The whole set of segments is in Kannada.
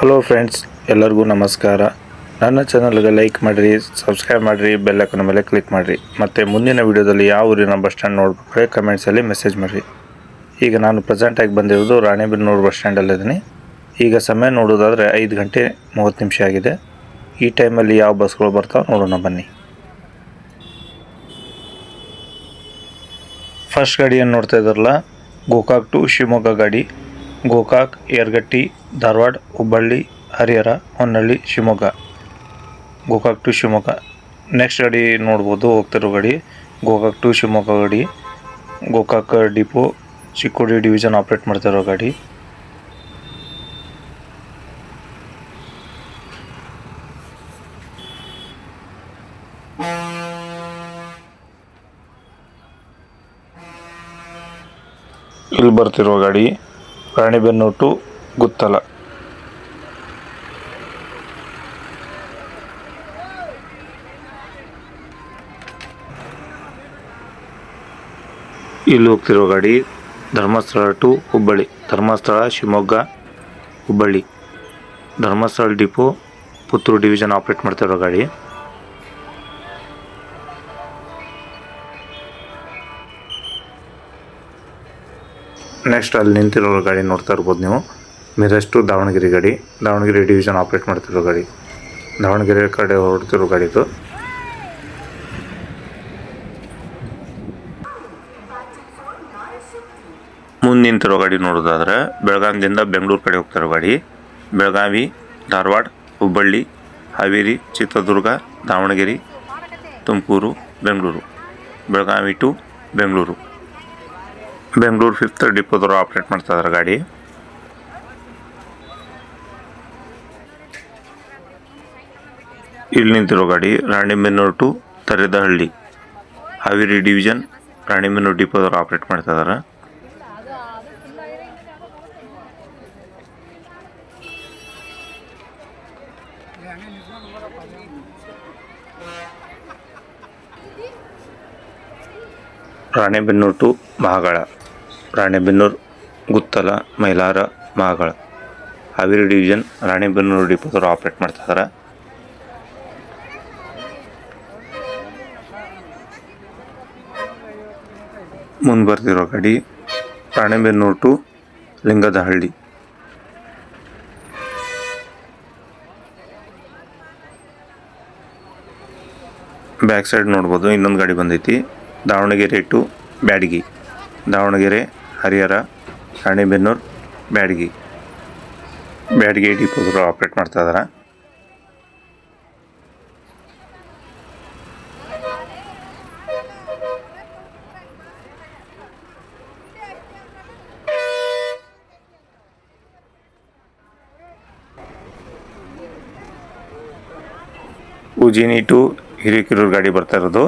ಹಲೋ ಫ್ರೆಂಡ್ಸ್, ಎಲ್ಲರಿಗೂ ನಮಸ್ಕಾರ. ನನ್ನ ಚಾನಲ್ಗೆ ಲೈಕ್ ಮಾಡಿರಿ, ಸಬ್ಸ್ಕ್ರೈಬ್ ಮಾಡಿರಿ, ಬೆಲ್ ಐಕಾನ್ ಮೇಲೆ ಕ್ಲಿಕ್ ಮಾಡಿರಿ. ಮತ್ತು ಮುಂದಿನ ವಿಡಿಯೋದಲ್ಲಿ ಯಾವ ಊರಿನ ಬಸ್ ಸ್ಟ್ಯಾಂಡ್ ನೋಡ್ಬೇಕಾದ್ರೆ ಕಮೆಂಟ್ಸಲ್ಲಿ ಮೆಸೇಜ್ ಮಾಡಿರಿ. ಈಗ ನಾನು ಪ್ರೆಸೆಂಟಾಗಿ ಬಂದಿರೋದು ರಾಣೆಬೆನ್ನೂರು ಬಸ್ ಸ್ಟ್ಯಾಂಡಲ್ಲಿದ್ದೀನಿ. ಈಗ ಸಮಯ ನೋಡೋದಾದರೆ 5 ಗಂಟೆ 30 ನಿಮಿಷ ಆಗಿದೆ. ಈ ಟೈಮಲ್ಲಿ ಯಾವ ಬಸ್ಗಳು ಬರ್ತಾವೆ ನೋಡೋಣ ಬನ್ನಿ. ಫಸ್ಟ್ ಗಾಡಿಯನ್ನು ನೋಡ್ತಾ ಇದ್ದಾರಲ್ಲ, ಗೋಕಾಕ್ ಟು ಶಿವಮೊಗ್ಗ ಗಾಡಿ. ಗೋಕಾಕ್, ಯರಗಟ್ಟಿ, ಧಾರವಾಡ, ಹುಬ್ಬಳ್ಳಿ, ಹರಿಹರ, ಹೊನ್ನಳ್ಳಿ, ಶಿವಮೊಗ್ಗ. ಗೋಕಾಕ್ ಟು ಶಿವಮೊಗ್ಗ. ನೆಕ್ಸ್ಟ್ ಗಾಡಿ ನೋಡ್ಬೋದು, ಹೋಗ್ತಿರೋ ಗಾಡಿ ಗೋಕಾಕ್ ಟು ಶಿವಮೊಗ್ಗ ಗಾಡಿ. Gokak depot, Chikkodi division operate ಮಾಡ್ತಿರೋ ಗಾಡಿ. ಇಲ್ಲಿ ಬರ್ತಿರೋ ಗಾಡಿ ರಾಣೆಬೆನ್ನೂರು ಟು ಗುತ್ತಲ. ಇಲ್ಲಿ ಹೋಗ್ತಿರೋ ಗಾಡಿ Dharmasthala to Hubballi. Dharmasthala, Shivamogga, Hubballi. Dharmasthala depot, Puttur division operate ಮಾಡ್ತಿರೋ ಗಾಡಿ. ನೆಕ್ಸ್ಟ್ ಅಲ್ಲಿ ನಿಂತಿರೋ ಗಾಡಿ ನೋಡ್ತಾ ಇರ್ಬೋದು ನೀವು, ಮಿರಜ್ ಟು ದಾವಣಗೆರೆ ಗಾಡಿ. ದಾವಣಗೆರೆ ಡಿವಿಷನ್ ಆಪ್ರೇಟ್ ಮಾಡ್ತಿರೋ ಗಾಡಿ. ದಾವಣಗೆರೆ ಕಡೆ ಹೊರಡ್ತಿರೋ ಗಾಡಿದು. ಮುಂದೆ ನಿಂತಿರೋ ಗಾಡಿ ನೋಡೋದಾದ್ರೆ ಬೆಳಗಾವಿಯಿಂದ ಬೆಂಗಳೂರು ಕಡೆ ಹೋಗ್ತಿರೋ ಗಾಡಿ. ಬೆಳಗಾವಿ, ಧಾರವಾಡ, ಹುಬ್ಬಳ್ಳಿ, ಹಾವೇರಿ, ಚಿತ್ರದುರ್ಗ, ದಾವಣಗೆರೆ, ತುಮಕೂರು, ಬೆಂಗಳೂರು. ಬೆಳಗಾವಿ ಟು ಬೆಂಗಳೂರು. ಬೆಂಗಳೂರು 5th ಡಿಪೋದವರು ಆಪ್ರೇಟ್ ಮಾಡ್ತಾ ಇದ್ದಾರೆ ಗಾಡಿ. ಇಲ್ಲಿ ನಿಂತಿರೋ ಗಾಡಿ ರಾಣೆಬೆನ್ನೂರು ಟು ತರೇದಹಳ್ಳಿ. ಹಾವೇರಿ ಡಿವಿಷನ್ ರಾಣೆಬೆನ್ನೂರು ಡಿಪೋದವರು ಆಪ್ರೇಟ್ ಮಾಡ್ತಾ ಇದ್ದಾರೆ. ರಾಣೆಬೆನ್ನೂರು ಟು ಮಹಾಗಳ. ರಾಣೆಬೆನ್ನೂರು, ಗುತ್ತಲ, ಮೈಲಾರ, ಮಹಾಗಳ. ಹಾವೇರಿ ಡಿವಿಷನ್ ರಾಣೆಬೆನ್ನೂರು ಡಿಪೋದವರು ಆಪ್ರೇಟ್ ಮಾಡ್ತಾ ಇದ್ದಾರೆ. ಮುಂದೆ ಬರ್ತಿರೋ ಗಾಡಿ Ranebennur to Lingadahalli. Back side ನೋಡ್ಬೋದು ಇನ್ನೊಂದು ಗಾಡಿ ಬಂದೈತಿ, ದಾವಣಗೆರೆ ಟು ಬ್ಯಾಡಗಿ. ದಾವಣಗೆರೆ, ಹರಿಹರ, ರಾಣೆಬೆನ್ನೂರು, ಬ್ಯಾಡಗಿ. ಬ್ಯಾಡಗಿ ಡಿಪೋದವರು ಆಪ್ರೇಟ್ ಮಾಡ್ತಾ ಇದ್ದಾರೆ. ಉಜಿನಿ ಟು ಹಿರೇಕೆರೂರು ಗಾಡಿ ಬರ್ತಾ ಇರೋದು.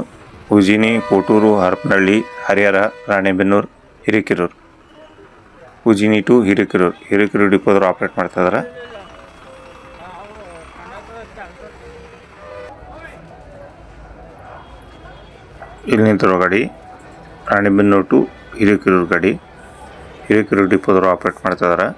ಉಜಿನಿ, ಕೋಟೂರು, ಹರಪನಹಳ್ಳಿ, ಹರಿಹರ, ರಾಣೆಬೆನ್ನೂರು, ಹಿರೇಕೆರೂರು. ಉಜಿನಿ ಟು ಹಿರೇಕೆರೂರು. ಹಿರೇಕೆರೂರು ಡಿಪೋದವರು ಆಪ್ರೇಟ್ ಮಾಡ್ತಾ ಇದ್ದಾರೆ. ಇಲ್ಲಿ ನಿಂತಿರೋ ಗಾಡಿ ರಾಣೆಬೆನ್ನೂರು ಟು ಹಿರೇಕೆರೂರು ಗಾಡಿ. ಹಿರೇಕೆರೂರು ಡಿಪೋದವರು ಆಪ್ರೇಟ್ ಮಾಡ್ತಾ ಇದ್ದಾರೆ.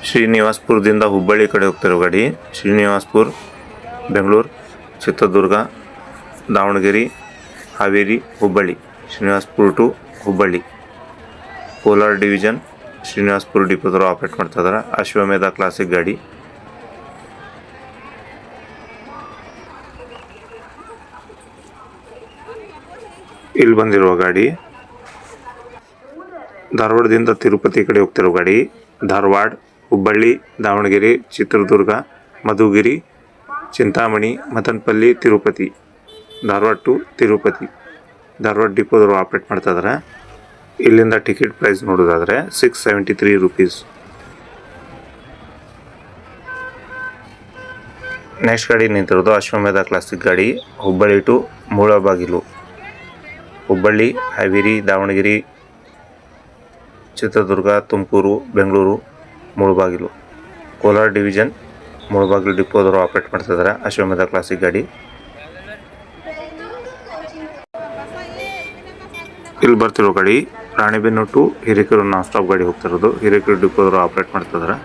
ಶ್ರೀನಿವಾಸ್ಪುರದಿಂದ ಹುಬ್ಬಳ್ಳಿ ಕಡೆ ಹೋಗ್ತಿರೋ ಗಾಡಿ. ಶ್ರೀನಿವಾಸ್ಪುರ, ಬೆಂಗಳೂರು, ಚಿತ್ರದುರ್ಗ, ದಾವಣಗೆರೆ, ಹಾವೇರಿ, ಹುಬ್ಬಳ್ಳಿ. ಶ್ರೀನಿವಾಸ್ಪುರ ಟು ಹುಬ್ಬಳ್ಳಿ. ಕೋಲಾರ ಡಿವಿಷನ್ ಶ್ರೀನಿವಾಸ್ಪುರ ಡಿಪೋದವರು ಆಪ್ರೇಟ್ ಮಾಡ್ತಾ ಇದ್ದಾರೆ. ಅಶ್ವಮೇಧ ಕ್ಲಾಸಿಕ್ ಗಾಡಿ. ಇಲ್ಲಿ ಬಂದಿರುವ ಗಾಡಿ ಧಾರವಾಡದಿಂದ ತಿರುಪತಿ ಕಡೆ ಹೋಗ್ತಿರೋ ಗಾಡಿ. ಧಾರವಾಡ, ಹುಬ್ಬಳ್ಳಿ, ದಾವಣಗೆರೆ, ಚಿತ್ರದುರ್ಗ, ಮಧುಗಿರಿ, ಚಿಂತಾಮಣಿ, ಮದನಪಲ್ಲಿ, ತಿರುಪತಿ. ಧಾರವಾಡ ಟು ತಿರುಪತಿ. ಧಾರವಾಡ ಡಿಪೋದವರು ಆಪ್ರೇಟ್ ಮಾಡ್ತಾ ಇದ್ದಾರೆ. ಇಲ್ಲಿಂದ ಟಿಕೆಟ್ ಪ್ರೈಸ್ ನೋಡೋದಾದರೆ 673 ರೂಪೀಸ್. ನೆಕ್ಸ್ಟ್ ಗಾಡಿ ನಿಂತಿರೋದು ಅಶ್ವಮೇಧ ಕ್ಲಾಸಿಕ್ ಗಾಡಿ. ಹುಬ್ಬಳ್ಳಿ ಟು ಮೂಳಬಾಗಿಲು. ಹುಬ್ಬಳ್ಳಿ, ಹಾವೇರಿ, ದಾವಣಗೆರೆ, ಚಿತ್ರದುರ್ಗ, ತುಮಕೂರು, ಬೆಂಗಳೂರು, ಮೂಳಬಾಗಿಲು. ಕೋಲಾರ ಡಿವಿಷನ್ ಮುಳಬಾಗಿಲು ಡಿಪೋದವರು ಆಪರೇಟ್ ಮಾಡ್ತಿದ್ದಾರೆ ಅಶ್ವಮೇಧ ಕ್ಲಾಸಿಕ್ ಗಾಡಿ. ಇಲ್ಲಿ ಬರ್ತಿರೋ ಗಾಡಿ Ranebennur to Hirekerur non stop ಗಾಡಿ ಹೋಗ್ತಿರೋದು. ಹಿರೇಕೆರೂರು ಡಿಪೋದವರು ಆಪ್ರೇಟ್ ಮಾಡ್ತಿದ್ದಾರೆ.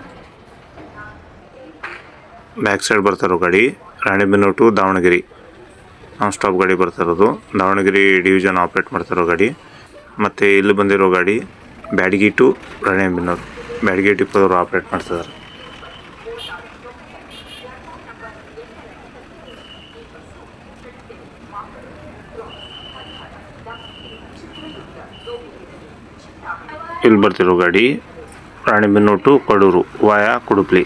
ಬ್ಯಾಕ್ ಸೈಡ್ ಬರ್ತಿರೋ ಗಾಡಿ Ranebennur to Davanagere non stop ಗಾಡಿ ಬರ್ತಿರೋದು. ದಾವಣಗೆರೆ ಡಿವಿಷನ್ ಆಪ್ರೇಟ್ ಮಾಡ್ತಿರೋ ಗಾಡಿ. ಮತ್ತು ಇಲ್ಲಿ ಬಂದಿರೋ ಗಾಡಿ ಬ್ಯಾಡಗಿ ಟು ರಾಣಿಬೆನ್ನೂರು ಬ್ಯಾಡಗಿ ಡಿಪೋದವರು ಆಪ್ರೇಟ್ ಮಾಡ್ತಿದ್ದಾರೆ. ಇಲ್ಲಿ ಬರ್ತಿರೋ ಗಾಡಿ ರಾಣಿಬೆನ್ನೂರು ಟು ಕಡೂರು ವಾಯಾ ಕುಡುಪ್ಲಿ.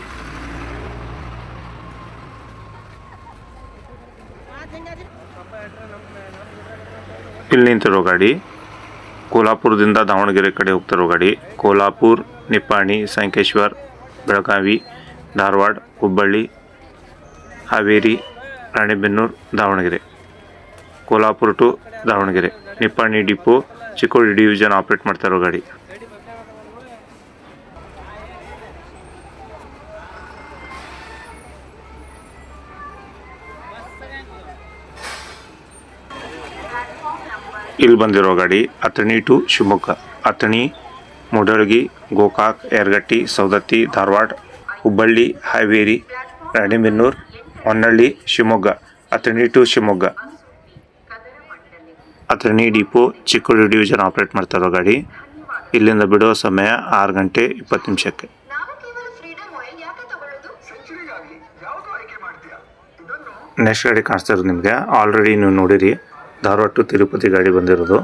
ಇಲ್ಲಿ ನಿಂತಿರೋ ಗಾಡಿ ಕೋಲ್ಹಾಪುರದಿಂದ ದಾವಣಗೆರೆ ಕಡೆ ಹೋಗ್ತಿರೋ ಗಾಡಿ. Kolhapur, Nippani, Sankeshwar, Belagavi, Dharwad, Hubballi, Haveri, Ranebennur, Davanagere. Kolhapur to Davanagere Nippani depot Chikkodi division operate ಮಾಡ್ತಿರೋ ಗಾಡಿ. ಇಲ್ಲಿ ಬಂದಿರೋ ಗಾಡಿ Athani to Shivamogga. Athani, Mudalagi, Gokak, Yaragatti, Saundatti, Dharwad, Hubballi, Haveri, Ranebennur, Honnali, Shivamogga. Athani to Shivamogga. Athani depot Chikkodi division operate ಮಾಡ್ತಿರೋ ಗಾಡಿ. ಇಲ್ಲಿಂದ ಬಿಡೋ ಸಮಯ 6 ಗಂಟೆ 20 ನಿಮಿಷಕ್ಕೆ. ನೆಕ್ಸ್ಟ್ ಗಾಡಿ ಕಾಣಿಸ್ತಾ ಇರೋದು ನಿಮಗೆ ಆಲ್ರೆಡಿ ನೀವು ನೋಡಿರಿ, ಧಾರವಾಡ ಟು ತಿರುಪತಿ ಗಾಡಿ ಬಂದಿರೋದು.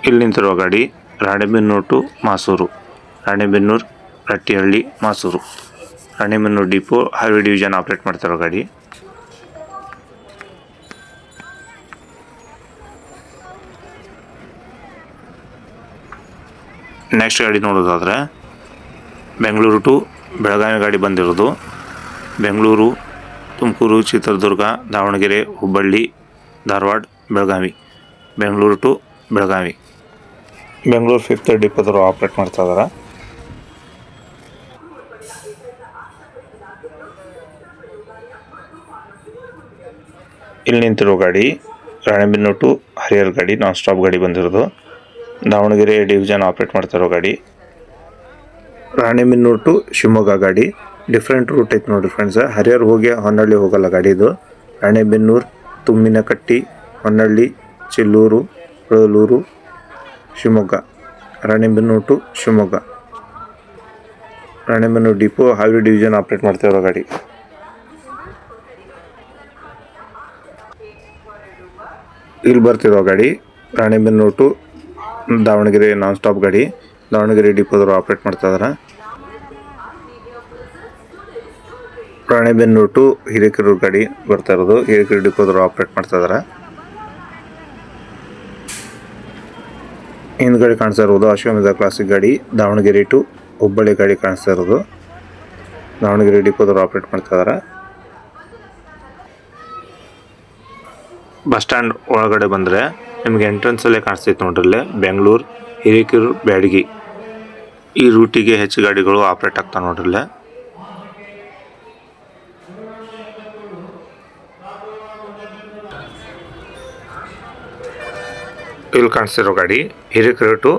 ಇಲ್ಲಿ ನಿಂತಿರೋ ಗಾಡಿ Ranebennur to Masur Ranebennur, Rattihalli, Masur. Ranebennur depot highway division operate ಮಾಡ್ತಿರೋ ಗಾಡಿ. ನೆಕ್ಸ್ಟ್ ಗಾಡಿ ನೋಡೋದಾದರೆ ಬೆಂಗಳೂರು ಟು ಬೆಳಗಾವಿ ಗಾಡಿ ಬಂದಿರೋದು. ಬೆಂಗಳೂರು, ತುಮಕೂರು, ಚಿತ್ರದುರ್ಗ, ದಾವಣಗೆರೆ, ಹುಬ್ಬಳ್ಳಿ, ಧಾರವಾಡ, ಬೆಳಗಾವಿ. ಬೆಂಗಳೂರು ಟು ಬೆಳಗಾವಿ. ಬೆಂಗಳೂರು 5th ಡಿಪೋದವರು ಆಪ್ರೇಟ್ ಮಾಡ್ತಾ ಇದ್ದಾರೆ. ಇಲ್ಲಿ ನಿಂತಿರೋ ಗಾಡಿ ರಾಣಿಬೆನ್ನೂರು ಟು ಹರಿಹರ ಗಾಡಿ ನಾನ್ ಸ್ಟಾಪ್ ಗಾಡಿ ಬಂದಿರೋದು. ದಾವಣಗೆರೆ ಡಿವಿಷನ್ ಆಪ್ರೇಟ್ ಮಾಡ್ತಿರೋ ಗಾಡಿ. ರಾಣಿಬೆನ್ನೂರು ಟು ಶಿವಮೊಗ್ಗ ಗಾಡಿ ಡಿಫ್ರೆಂಟ್ ರೂಟ್ ಐತೆ ನೋಡಿ ಫ್ರೆಂಡ್ಸ್. ಹರಿಹರ ಹೋಗಿ ಹೊನ್ನಳ್ಳಿ ಹೋಗಲ್ಲ ಗಾಡಿ ಇದು. Ranebennur, Tumminakatti, Honnali, Chillur, Holalur, Shivamogga. Ranebennur to Shivamogga. Ranebennur depot highway division operate ಮಾಡ್ತಿರೋ ಗಾಡಿ. ಇಲ್ಲಿ ಬರ್ತಿರೋ ಗಾಡಿ Ranebennur to Davanagere non stop ಗಾಡಿ. ದಾವಣಗೆರೆ ಡಿಪೋದವರು ಆಪ್ರೇಟ್ ಮಾಡ್ತಾ ಇದ್ದಾರೆ. ರಾಣಿಬೆನ್ನೂರು ಟು ಹಿರೇಕೆರೂರು ಗಾಡಿ ಬರ್ತಾ ಇರೋದು. ಹಿರೇಕೆರೂರು ಡಿಪೋದವರು ಆಪ್ರೇಟ್ ಮಾಡ್ತಾ ಇದ್ದಾರೆ. ಹಿಂದ್ಗಡೆ ಕಾಣಿಸ್ತಾ ಇರೋದು ಅಶ್ವಮೇಧ ಕ್ಲಾಸಿಕ್ ಗಾಡಿ. ದಾವಣಗೆರೆ ಟು ಹುಬ್ಬಳ್ಳಿ ಗಾಡಿ ಕಾಣಿಸ್ತಾ ಇರೋದು. ದಾವಣಗೆರೆ ಡಿಪೋದವರು ಆಪ್ರೇಟ್ ಮಾಡ್ತಾ ಇದ್ದಾರೆ. ಬಸ್ ಸ್ಟ್ಯಾಂಡ್ ಒಳಗಡೆ ಬಂದರೆ ನಿಮಗೆ ಎಂಟ್ರೆನ್ಸಲ್ಲೇ ಕಾಣಿಸ್ತೈತೆ ನೋಡ್ರಲ್ಲೇ ಬೆಂಗಳೂರು, ಹಿರೇಕೆರೂರು, ಬ್ಯಾಡಗಿ ಈ ರೂಟಿಗೆ ಹೆಚ್ಚು ಗಾಡಿಗಳು ಆಪ್ರೇಟ್ ಆಗ್ತಾವೆ ನೋಡ್ರಲ್ಲೇ. ಇಲ್ಲಿ ಕಾಣಿಸ್ತಿರೋ ಗಾಡಿ Hirekerur to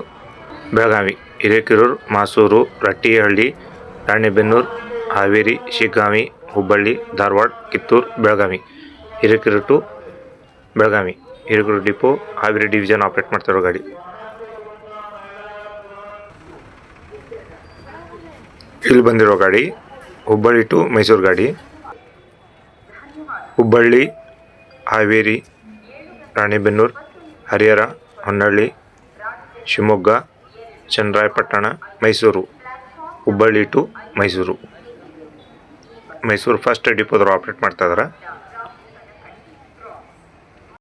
Belagavi. Hirekerur, Masur, Rattihalli, Ranebennur, Haveri, Shiggaon, Hubballi, Dharwad, Kittur, Belagavi. Hirekerur to Belagavi. Hirekerur depot Haveri division operate ಮಾಡ್ತಿರೋ ಗಾಡಿ. ಇಲ್ಲಿ ಬಂದಿರೋ ಗಾಡಿ ಹುಬ್ಬಳ್ಳಿ ಟು ಮೈಸೂರು ಗಾಡಿ. ಹುಬ್ಬಳ್ಳಿ, ಹಾವೇರಿ, ರಾಣಿಬೆನ್ನೂರು, ಹರಿಹರ, ಹೊನ್ನಳ್ಳಿ, ಶಿವಮೊಗ್ಗ, ಚನ್ನರಾಯಪಟ್ಟಣ, ಮೈಸೂರು. ಹುಬ್ಬಳ್ಳಿ ಟು ಮೈಸೂರು. ಮೈಸೂರು ಫಸ್ಟ್ ಡಿಪೋದವರು ಆಪ್ರೇಟ್ ಮಾಡ್ತಾ ಇದ್ದಾರೆ.